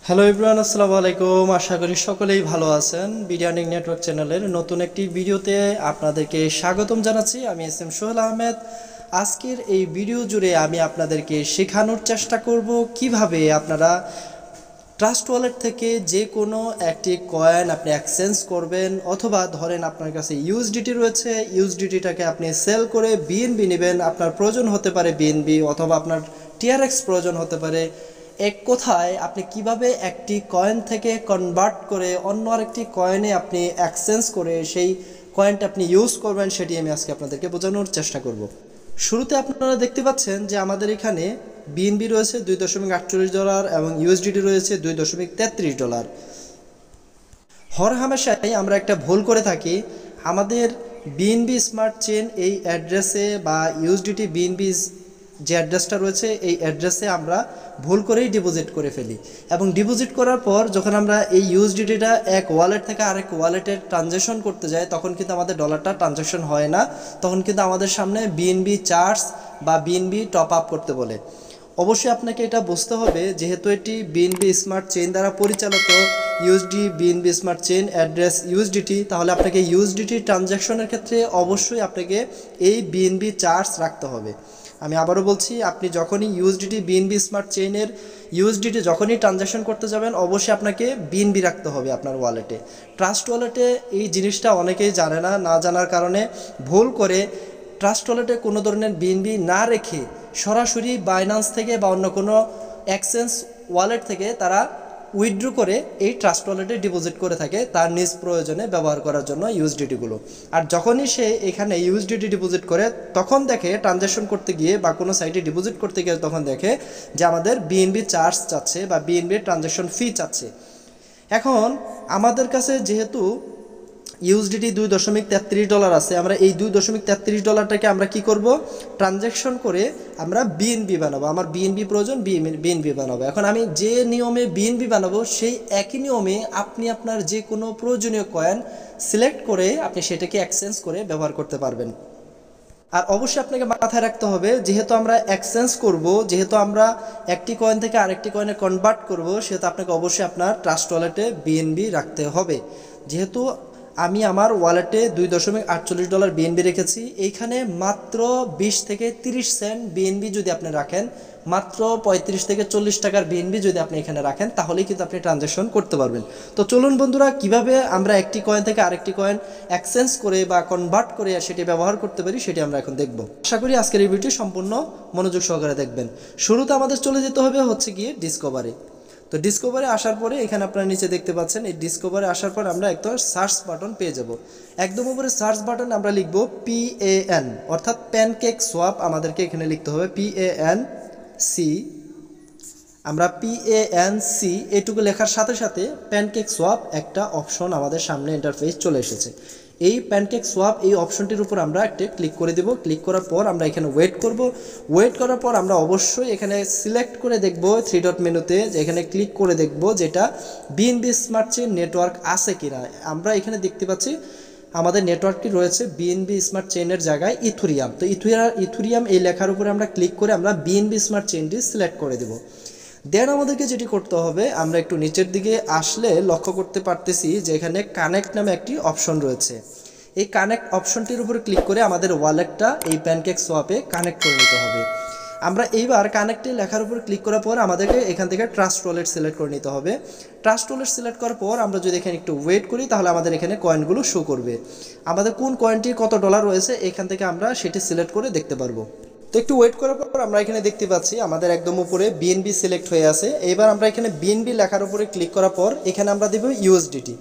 Hello everyone, আসসালামু আলাইকুম। আশা করি সকলেই ভালো আছেন। বিডিআর্নিং নেটওয়ার্ক চ্যানেলের নতুন একটি ভিডিওতে আপনাদেরকে স্বাগতম জানাচ্ছি। আমি এস এম সোহেল আহমেদ। আজকের এই ভিডিও জুড়ে আমি আপনাদেরকে শেখানোর চেষ্টা করব কিভাবে আপনারা ট্রাস্ট ওয়ালেট থেকে যে কোনো একটি কয়েন আপনি এক্সচেঞ্জ করবেন, অথবা ধরেন আপনার কাছে ইউএসডিটি রয়েছে, ইউএসডিটিটাকে আপনি সেল করে বিএনবি নেবেন। আপনার প্রয়োজন হতে পারে বিএনবি, অথবা আপনার টিআরএক্স প্রয়োজন হতে পারে। এক কথায় আপনি কিভাবে একটি কয়েন থেকে কনভার্ট করে অন্য আরেকটি কয়েনে আপনি এক্সচেঞ্জ করে সেই কয়েনটা আপনি ইউজ করবেন, সেটি আমি আজকে আপনাদেরকে বোঝানোর চেষ্টা করব। শুরুতে আপনারা দেখতে পাচ্ছেন যে আমাদের এখানে বিএনবি রয়েছে $2.48 এবং ইউএসডিটি রয়েছে $2.33। হরহামেশাই আমরা একটা ভুল করে থাকি, আমাদের বিএনবি স্মার্ট চেইন এই অ্যাড্রেসে বা ইউএসডিটি বিএনবি যে অ্যাড্রেসটা রয়েছে এই অ্যাড্রেসে আমরা ভুল করেই ডিপোজিট করে ফেলি, এবং ডিপোজিট করার পর যখন আমরা এই ইউএসডিটিটা এক ওয়ালেট থেকে আরেক ওয়ালেটে ট্রানজ্যাকশন করতে যাই, তখন কিন্তু আমাদের ডলারটা ট্রানজ্যাকশন হয় না। তখন কিন্তু আমাদের সামনে বিএনবি চার্জ বা বিএনবি টপ আপ করতে বলে। অবশ্যই আপনাকে এটা বুঝতে হবে, যেহেতু এটি বিএনবি স্মার্ট চেইন দ্বারা পরিচালিত, USD BNB smart chain address USDT, তাহলে আপনাকে ইউএসডিটি ট্রানজ্যাকশনের ক্ষেত্রে অবশ্যই আপনাকে এই বিএনবি চার্জ রাখতে হবে। আমি আবারও বলছি, আপনি যখনই ইউএসডিটি বিএনবি স্মার্ট চেইনের ইউএসডিটি যখনই ট্রানজ্যাকশন করতে যাবেন, অবশ্যই আপনাকে বিএনবি রাখতে হবে আপনার ওয়ালেটে। ট্রাস্ট ওয়ালেটে এই জিনিসটা অনেকেই জানে না, না জানার কারণে ভুল করে ট্রাস্ট ওয়ালেটে কোনো ধরনের বিএনবি না রেখে সরাসরি বাইন্যান্স থেকে বা অন্য কোনো এক্সচেঞ্জ ওয়ালেট থেকে তারা উইথড্র করে এই ট্রাস্ট ওয়ালেটে ডিপোজিট করে থাকে তার নিজ প্রয়োজনে ব্যবহার করার জন্য ইউএসডিটিগুলো। আর যখনই সে এখানে ইউএসডিটি ডিপোজিট করে, তখন দেখে ট্রানজ্যাকশন করতে গিয়ে বা কোনো সাইটে ডিপোজিট করতে গিয়ে তখন দেখে যে আমাদের বিএনবি চার্জ চাচ্ছে বা বিএনবি ট্রানজ্যাকশন ফি চাচ্ছে। এখন আমাদের কাছে যেহেতু ইউএসডিটি $2.33 আছে, আমরা এই $2.33টাকে আমরা কি করব, ট্রানজ্যাকশন করে আমরা বিএনবি বানাবো। আমার বিএনবি প্রয়োজন, বিএনবি বানাবো। এখন আমি যে নিয়মে বিএনবি বানাবো সেই একই নিয়মে আপনি আপনার যে কোনো প্রয়োজনীয় কয়েন সিলেক্ট করে আপনি সেটাকে এক্সচেঞ্জ করে ব্যবহার করতে পারবেন। আর অবশ্যই আপনাকে মাথায় রাখতে হবে, যেহেতু আমরা এক্সচেঞ্জ করব, যেহেতু আমরা একটি কয়েন থেকে আরেকটি কয়েনে কনভার্ট করব, সেহেতু আপনাকে অবশ্যই আপনার ট্রাস্ট ওয়ালেটে বিএনবি রাখতে হবে। যেহেতু আমি আমার ওয়ালেটে $2.48 বিএনবি রেখেছি, এইখানে মাত্র 20 থেকে 30 সেন্ট বিএনবি যদি আপনি রাখেন, মাত্র 35 থেকে 40 টাকার বিএনবি যদি আপনি এখানে রাখেন, তাহলেই কিন্তু আপনি ট্রানজ্যাকশন করতে পারবেন। তো চলুন বন্ধুরা, কিভাবে আমরা একটি কয়েন থেকে আরেকটি কয়েন এক্সচেঞ্জ করে বা কনভার্ট করে সেটি ব্যবহার করতে পারি, সেটি আমরা এখন দেখব। আশা করি আজকের এই ভিডিওটি সম্পূর্ণ মনোযোগ সহকারে দেখবেন। শুরুতে আমাদের চলে যেতে হবে হচ্ছে গিয়ে ডিসকভারি। তো ডিসকভারে আসার পরে এখানে আপনারা নিচে দেখতে পাচ্ছেন, এই ডিসকভারে আসার পর আমরা একটা সার্চ বাটন পেয়ে যাব। একদম উপরে সার্চ বাটন আমরা লিখব PAN, অর্থাৎ প্যানকেক সোয়াপ। আমাদেরকে এখানে লিখতে হবে PANC। আমরা PANC এটুকু লেখার সাথে সাথে প্যানকেক সোয়াপ একটা অপশন আমাদের সামনে ইন্টারফেস চলে এসেছে। এই প্যানকেক সোয়াপ এই অপশনটির উপর আমরা একটা ক্লিক করে দেব। ক্লিক করার পর আমরা এখানে ওয়েট করব। ওয়েট করার পর আমরা অবশ্যই এখানে সিলেক্ট করে দেখব 3 ডট মেনুতে, যে এখানে ক্লিক করে দেখব যেটা বিএনবি স্মার্ট চেইন নেটওয়ার্ক আছে কিনা। আমরা এখানে দেখতে পাচ্ছি আমাদের নেটওয়ার্কটি রয়েছে বিএনবি স্মার্ট চেইনের জায়গায় ইথুরিয়াম। তো ইথুরিয়াম এই লেখার উপরে আমরা ক্লিক করে আমরা বিএনবি স্মার্ট চেইনটি সিলেক্ট করে দেব। দেন আমাদেরকে যেটি করতে হবে, আমরা একটু নিচের দিকে আসলে লক্ষ্য করতে পারতেছি যে এখানে কানেক্ট নামে একটি অপশন রয়েছে। এই কানেক্ট অপশনটির উপরে ক্লিক করে আমাদের ওয়ালেটটা এই প্যানকেক সোয়াপে কানেক্ট করে নিতে হবে। আমরা এইবার কানেক্টে লেখার উপর ক্লিক করার পর আমাদেরকে এখান থেকে ট্রাস্ট ওয়ালেট সিলেক্ট করে নিতে হবে। ট্রাস্ট ওয়ালেট সিলেক্ট করার পর আমরা যদি এখানে একটু ওয়েট করি, তাহলে আমাদের এখানে কয়েনগুলো শো করবে। আমাদের কোন কয়েনটির কত ডলার রয়েছে এখান থেকে আমরা সেটি সিলেক্ট করে দেখতে পারবো। তো একটু ওয়েট করার পর আমরা এখানে দেখতে পাচ্ছি আমাদের একদম উপরে বিএনবি সিলেক্ট হয়ে আছে। এবার আমরা এখানে বিএনবি লেখার উপরে ক্লিক করার পর এখানে আমরা দেব ইউএসডিটি।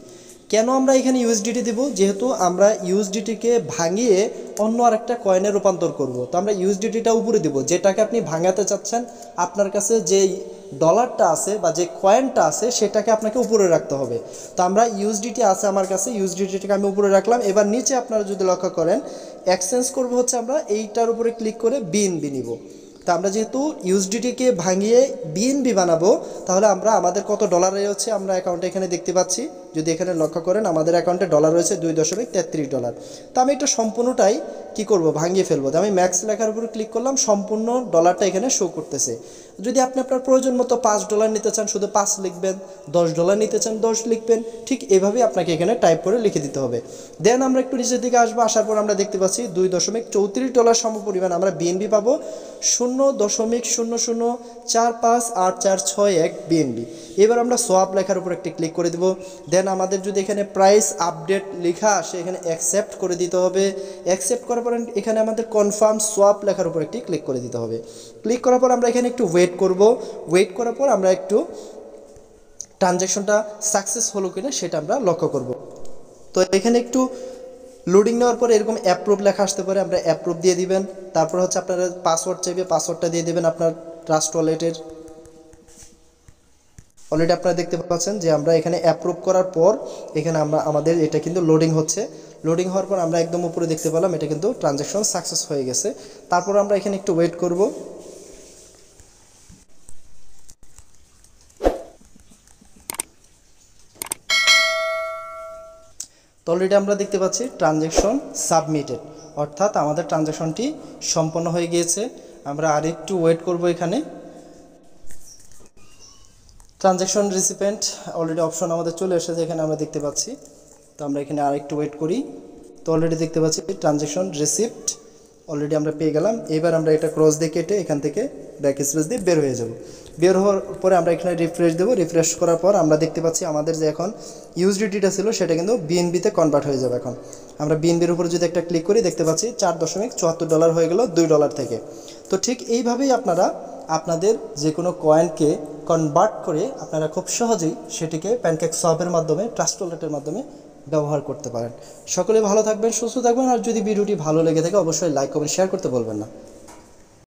কেন আমরা এখানে ইউএসডিটি দেব? যেহেতু আমরা ইউএসডিটিকে ভাঙিয়ে অন্য আরেকটা কয়েনে রূপান্তর করব। তো আমরা ইউএসডিটিটা উপরে দেব, যেটাকে আপনি ভাঙাতে চাচ্ছেন। আপনার কাছে যে ডলারটা আছে বা যে কয়েনটা আছে সেটাকে আপনাকে উপরে রাখতে হবে। তো আমরা ইউএসডিটি আছে আমার কাছে, ইউএসডিটিটাকে আমি উপরে রাখলাম। এবার নিচে আপনারা যদি লক্ষ্য করেন, এক্সচেঞ্জ করব হচ্ছে আমরা এইটার উপরে ক্লিক করে বিএনবি নিব। তো আমরা যেহেতু ইউএসডিটিকে ভাঙিয়ে বিএনবি বানাবো, তাহলে আমরা আমাদের কত ডলার হচ্ছে আমরা অ্যাকাউন্টে এখানে দেখতে পাচ্ছি। যদি এখানে লক্ষ্য করেন আমাদের অ্যাকাউন্টে ডলার রয়েছে $2.33। তো আমি এটা সম্পূর্ণটাই কি করব, ভাঙিয়ে ফেলবো। তো আমি ম্যাক্স লেখার উপর ক্লিক করলাম, সম্পূর্ণ ডলারটা এখানে শো করতেছে। যদি আপনি আপনার প্রয়োজন মতো $5 নিতে চান শুধু 5 লিখবেন, $10 নিতে চান 10 লিখবেন, ঠিক এভাবেই আপনাকে এখানে টাইপ করে লিখে দিতে হবে। দেন আমরা একটু নিচের দিকে আসবো, আসার পর আমরা দেখতে পাচ্ছি $2.34 সমপরিমাণ আমরা বিএনবি পাবো, 0.00458461 বিএনবি। এবার আমরা সোয়াপ লেখার উপর একটি ক্লিক করে দেব। দেন আমাদের যদি এখানে প্রাইস আপডেট লেখা আসে এখানে অ্যাকসেপ্ট করে দিতে হবে। অ্যাকসেপ্ট করার পর এখানে আমাদের কনফার্ম সোয়াপ লেখার উপর একটি ক্লিক করে দিতে হবে। ক্লিক করার পর আমরা এখানে একটু ওয়েট করব। ওয়েট করার পর আমরা একটু ট্রানজ্যাকশনটা সাকসেস হলো কিনা সেটা আমরা লক্ষ্য করব। তো এখানে একটু লোডিং নেওয়ার পরে এরকম অ্যাপ্রুভ লেখা আসতে পারে, আমরা অ্যাপ্রুভ দিয়ে দিবেন। তারপর হচ্ছে আপনারা পাসওয়ার্ড চাইবে, পাসওয়ার্ডটা দিয়ে দেবেন আপনার ট্রাস্ট ওয়ালেটের। অলরেডি আপনারা দেখতে পাচ্ছেন যে আমরা এখানে অ্যাপ্রুভ করার পর এখানে আমাদের এটা কিন্তু লোডিং হচ্ছে। লোডিং হওয়ার পর আমরা একদম উপরে দেখতে পেলাম এটা কিন্তু ট্রানজ্যাকশন সাকসেস হয়ে গেছে। তারপর আমরা এখানে একটু ওয়েট করব। তো অলরেডি আমরা দেখতে পাচ্ছি ট্রানজ্যাকশন সাবমিটেড, অর্থাৎ আমাদের ট্রানজ্যাকশনটি সম্পন্ন হয়ে গিয়েছে। আমরা আরেকটু ওয়েট করব। এখানে ট্রানজ্যাকশন রিসিপিয়েন্ট অলরেডি অপশন আমাদের চলে এসেছে, এখানে আমরা দেখতে পাচ্ছি। তো আমরা এখানে আরেকটু ওয়েট করি। তো অলরেডি দেখতে পাচ্ছি ট্রানজ্যাকশন রিসিপ্ট অলরেডি আমরা পেয়ে গেলাম। এবার আমরা এটা ক্রস দিয়ে কেটে এখান থেকে ব্যাক স্পেস দিয়ে বের হয়ে যাব। বের হওয়ার পরে আমরা এখানে রিফ্রেশ দেবো। রিফ্রেশ করার পর আমরা দেখতে পাচ্ছি আমাদের যে এখন ইউএসডিটিটা ছিল সেটা কিন্তু বিএনবিতে কনভার্ট হয়ে যাবে। এখন আমরা বিএনবির উপরে যদি একটা ক্লিক করি দেখতে পাচ্ছি $4.74 হয়ে গেল $2 থেকে। তো ঠিক এইভাবেই আপনারা আপনাদের যে কোনো কয়েনকে কনভার্ট করে আপনারা খুব সহজেই সেটিকে প্যানকেক সোয়াপের মাধ্যমে, ট্রাস্ট ওয়ালেটের মাধ্যমে ব্যবহার করতে পারেন। সকলে ভালো থাকবেন, সুস্থ থাকবেন। আর যদি ভিডিওটি ভালো লেগে থাকে অবশ্যই লাইক কমেন্ট শেয়ার করতে বলবেন না।